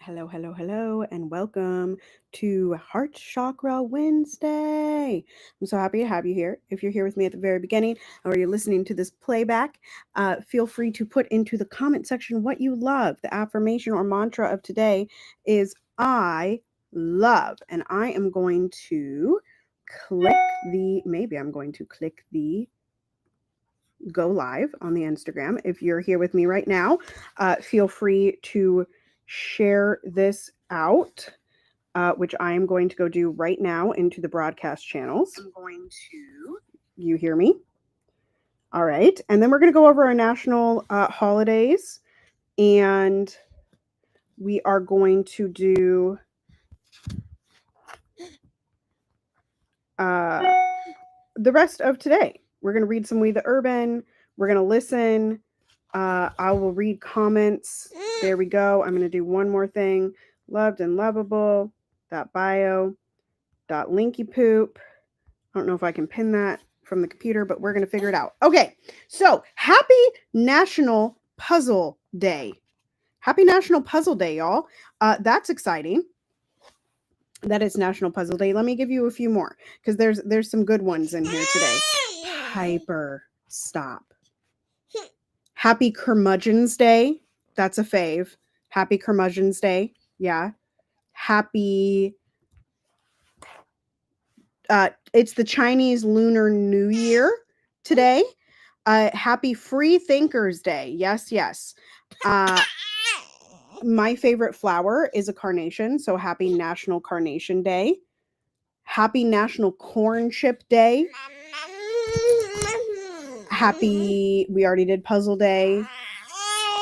Hello, hello, hello, and welcome to Heart Chakra Wednesday. I'm so happy to have you here. If you're here with me at the very beginning or you're listening to this playback, feel free to put into the comment section what you love. The affirmation or mantra of today is I love, and I am going to maybe I'm going to click the go live on the Instagram. If you're here with me right now, feel free to share this out, which I am going to go do right now into the broadcast channels. You hear me? All right. And then we're going to go over our national holidays, and we are going to do the rest of today. We're going to read some We the Urban. We're going to listen. I will read comments. There we go. I'm going to do one more thing. Loved and lovable. .bio. .linky poop. I don't know if I can pin that from the computer, but we're going to figure it out. Okay. So happy National Puzzle Day. Happy National Puzzle Day, y'all. That's exciting. That is National Puzzle Day. Let me give you a few more because there's some good ones in here today. Piper, stop. Happy Curmudgeon's Day. That's a fave. Happy Curmudgeon's Day. Yeah. Happy. It's the Chinese Lunar New Year today. Happy Free Thinkers Day. Yes, yes. My favorite flower is a carnation, so happy National Carnation Day. Happy National Corn Chip Day. We already did Puzzle Day.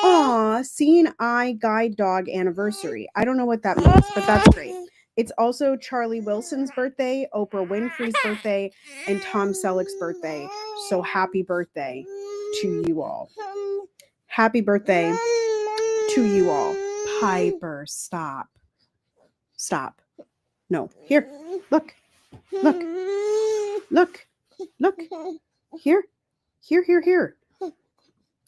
Aw, Seeing Eye Guide Dog Anniversary. I don't know what that means, but that's great. It's also Charlie Wilson's birthday, Oprah Winfrey's birthday, and Tom Selleck's birthday. So happy birthday to you all. Happy birthday to you all. Piper, stop. Stop. No. Here. Look. Look. Look. Look. Here. Here.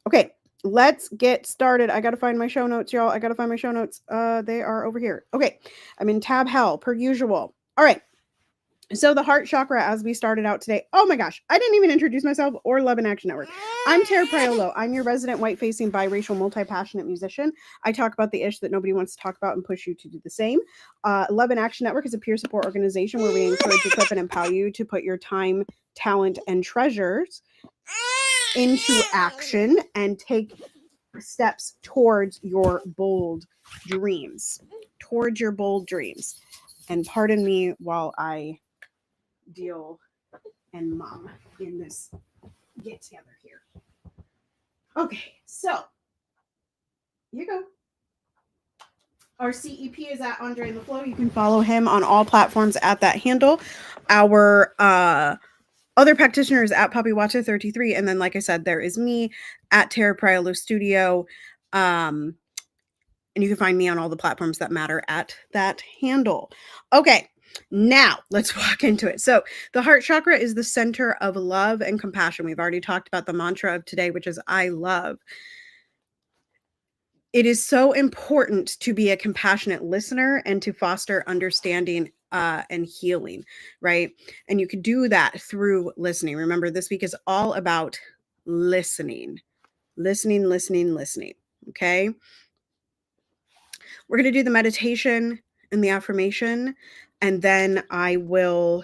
Okay. Let's get started. I got to find my show notes, y'all. I got to find my show notes. They are over here. Okay. I'm in tab hell per usual. All right. So the heart chakra, as we started out today. Oh my gosh. I didn't even introduce myself or Love in Action Network. I'm Tara Priolo. I'm your resident white-facing biracial multi-passionate musician. I talk about the ish that nobody wants to talk about and push you to do the same. Love in Action Network is a peer support organization where we encourage, equip, and empower you to put your time, talent, and treasures into action and take steps towards your bold dreams. And pardon me while I deal and mom in this get together here. Okay, so here you go. Our CEP is at Andre LaFlo. You can follow him on all platforms at that handle. Our other practitioners at Poppy Watcher 33. And then, like I said, there is me at Tara Priolo Studio. And you can find me on all the platforms that matter at that handle. Okay, now let's walk into it. So the heart chakra is the center of love and compassion. We've already talked about the mantra of today, which is I love. It is so important to be a compassionate listener and to foster understanding and healing, right? And you can do that through listening. Remember, this week is all about listening. Okay? We're going to do the meditation and the affirmation, and then I will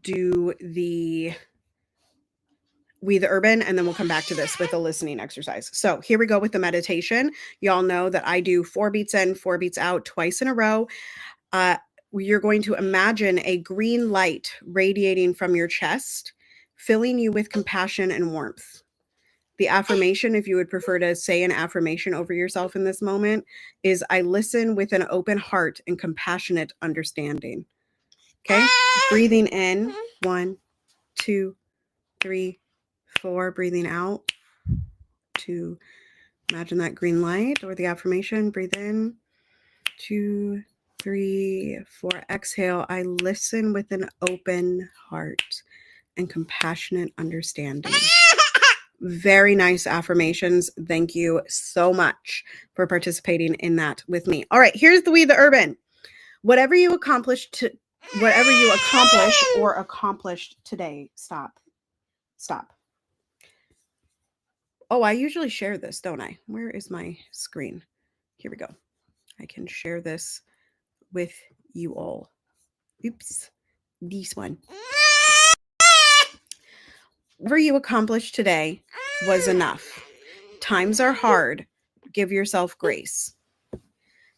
do the We the Urban, and then we'll come back to this with a listening exercise. So here we go with the meditation. Y'all know that I do 4 beats in, 4 beats out twice in a row. You're going to imagine a green light radiating from your chest, filling you with compassion and warmth. The affirmation, if you would prefer to say an affirmation over yourself in this moment, is I listen with an open heart and compassionate understanding. Okay? Breathing in, 1, 2, 3, 4. Breathing out to imagine that green light or the affirmation. Breathe in, 2, 3, 4. Exhale. I listen with an open heart and compassionate understanding. Very nice affirmations. Thank you so much for participating in that with me. All right, here's the We the Urban. Whatever you accomplish or accomplished today, stop. Oh, I usually share this, don't I? Where is my screen? Here we go. I can share this with you all. Oops, this one. Whatever you accomplished today was enough. Times are hard. Give yourself grace.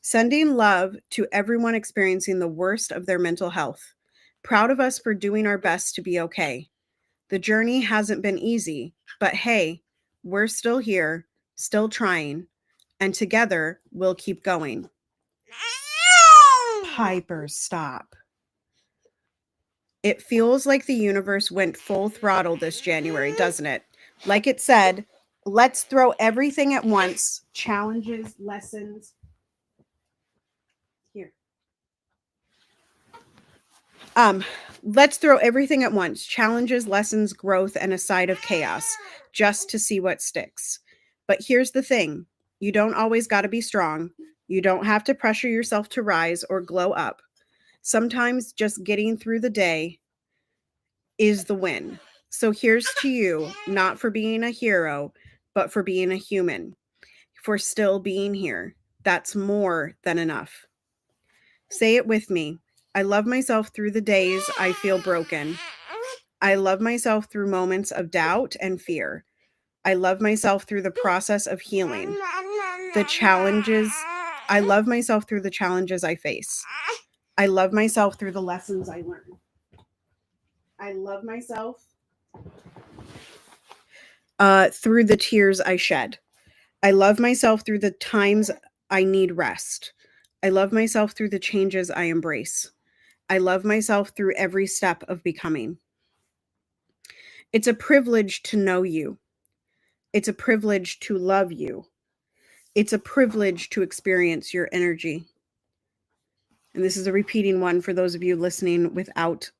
Sending love to everyone experiencing the worst of their mental health. Proud of us for doing our best to be okay. The journey hasn't been easy, but hey, we're still here, still trying, and together we'll keep going. Piper, stop. It feels like the universe went full throttle this January, doesn't it? Like it said, let's throw everything at once. Challenges, lessons. Here. Let's throw everything at once. Challenges, lessons, growth, and a side of chaos, just to see what sticks. But here's the thing. You don't always got to be strong. You don't have to pressure yourself to rise or glow up. Sometimes just getting through the day is the win. So here's to you, not for being a hero, but for being a human, for still being here. That's more than enough. Say it with me. I love myself through the days I feel broken. I love myself through moments of doubt and fear. I love myself through the process of healing. I love myself through the challenges I face. I love myself through the lessons I learn. I love myself through the tears I shed. I love myself through the times I need rest. I love myself through the changes I embrace. I love myself through every step of becoming. It's a privilege to know you. It's a privilege to love you. It's a privilege to experience your energy. And this is a repeating one for those of you listening without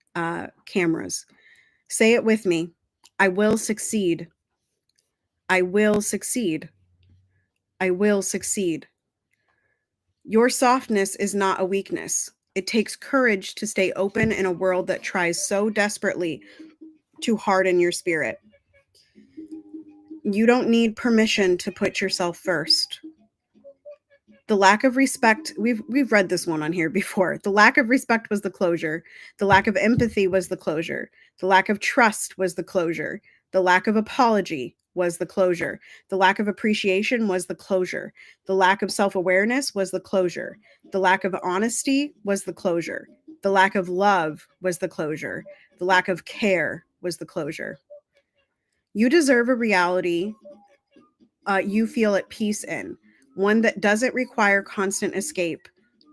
cameras. Say it with me. I will succeed. I will succeed. I will succeed. Your softness is not a weakness. It takes courage to stay open in a world that tries so desperately to harden your spirit. You don't need permission to put yourself first. The lack of respect, we've read this one on here before. The lack of respect was the closure. The lack of empathy was the closure. The lack of trust was the closure. The lack of apology was the closure. The lack of appreciation was the closure. The lack of self-awareness was the closure. The lack of honesty was the closure. The lack of love was the closure. The lack of care was the closure. You deserve a reality you feel at peace in, one that doesn't require constant escape.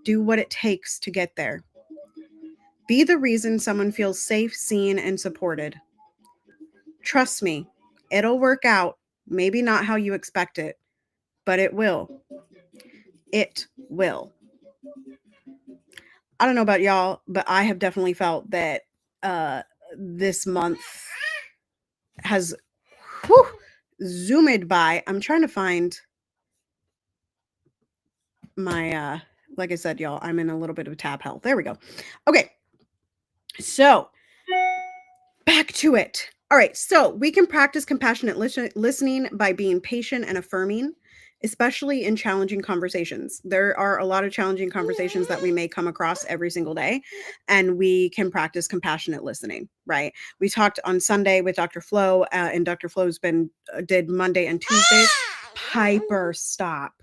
Do what it takes to get there. Be the reason someone feels safe, seen, and supported. Trust me, it'll work out. Maybe not how you expect it, but it will. It will. I don't know about y'all, but I have definitely felt that this month has zoomed by. I'm trying to find my like I said, y'all, I'm in a little bit of tab hell. There we go. Okay. So back to it. All right. So we can practice compassionate listening by being patient and affirming, especially in challenging conversations. There are a lot of challenging conversations that we may come across every single day, and we can practice compassionate listening, right? We talked on Sunday with Dr. Flo, and Dr. Flo's did Monday and Tuesdays. Piper, stop.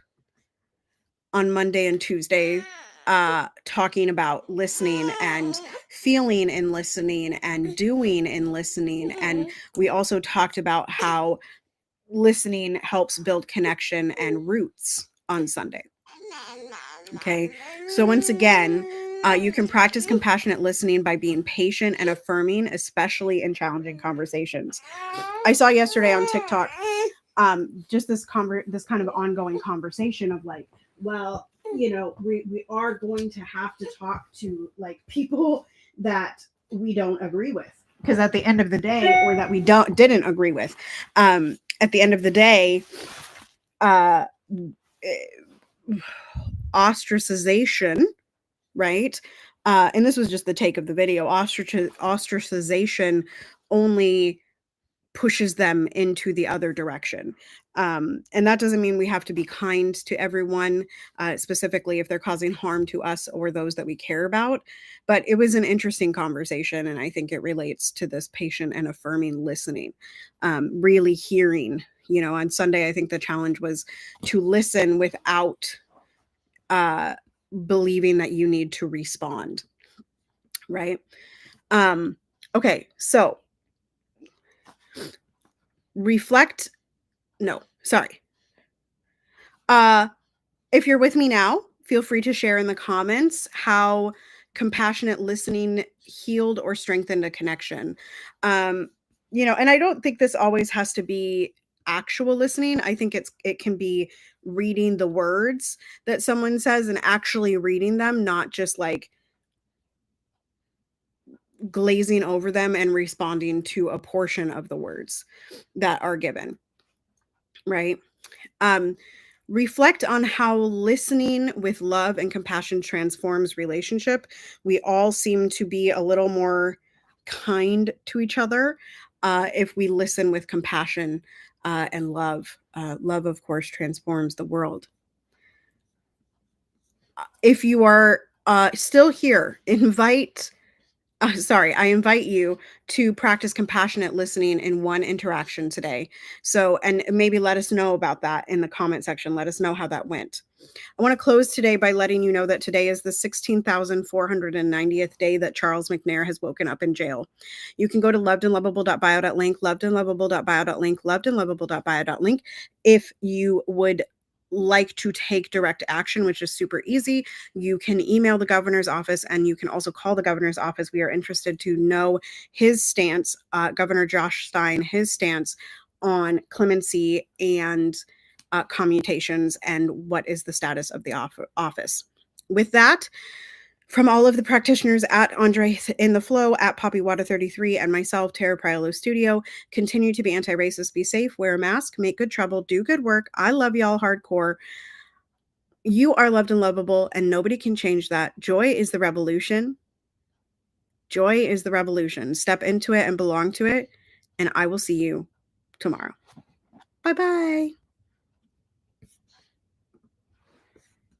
On Monday and Tuesday, talking about listening and feeling in listening and doing in listening. And we also talked about how listening helps build connection and roots on Sunday. Okay. So once again, you can practice compassionate listening by being patient and affirming, especially in challenging conversations. I saw yesterday on TikTok, just this kind of ongoing conversation of like, well, you know, we are going to have to talk to like people that we don't agree with, because at the end of the day, or that we didn't agree with. And at the end of the day, ostracization, right? And this was just the take of the video. Ostracization only pushes them into the other direction. And that doesn't mean we have to be kind to everyone, specifically if they're causing harm to us or those that we care about. But it was an interesting conversation, and I think it relates to this patient and affirming listening, really hearing. On Sunday, I think the challenge was to listen without believing that you need to respond, right? Okay, so reflect. No, sorry. If you're with me now, feel free to share in the comments how compassionate listening healed or strengthened a connection. And I don't think this always has to be actual listening. I think it can be reading the words that someone says and actually reading them, not just like glazing over them and responding to a portion of the words that are given, right? Reflect on how listening with love and compassion transforms relationship. We all seem to be a little more kind to each other if we listen with compassion and love. Love, of course, transforms the world. If you are still here, I invite you to practice compassionate listening in one interaction today. So, and maybe let us know about that in the comment section. Let us know how that went. I want to close today by letting you know that today is the 16,490th day that Charles McNair has woken up in jail. You can go to lovedandlovable.bio.link, lovedandlovable.bio.link, lovedandlovable.bio.link if you would like to take direct action, which is super easy. You can email the governor's office, and you can also call the governor's office. We are interested to know his stance, Governor Josh Stein, his stance on clemency and commutations, and what is the status of the office. With that, from all of the practitioners at Andre in the Flow, at PoppyWater33, and myself, Tara Priolo Studio, continue to be anti-racist, be safe, wear a mask, make good trouble, do good work. I love y'all hardcore. You are loved and lovable, and nobody can change that. Joy is the revolution. Joy is the revolution. Step into it and belong to it, and I will see you tomorrow. Bye-bye.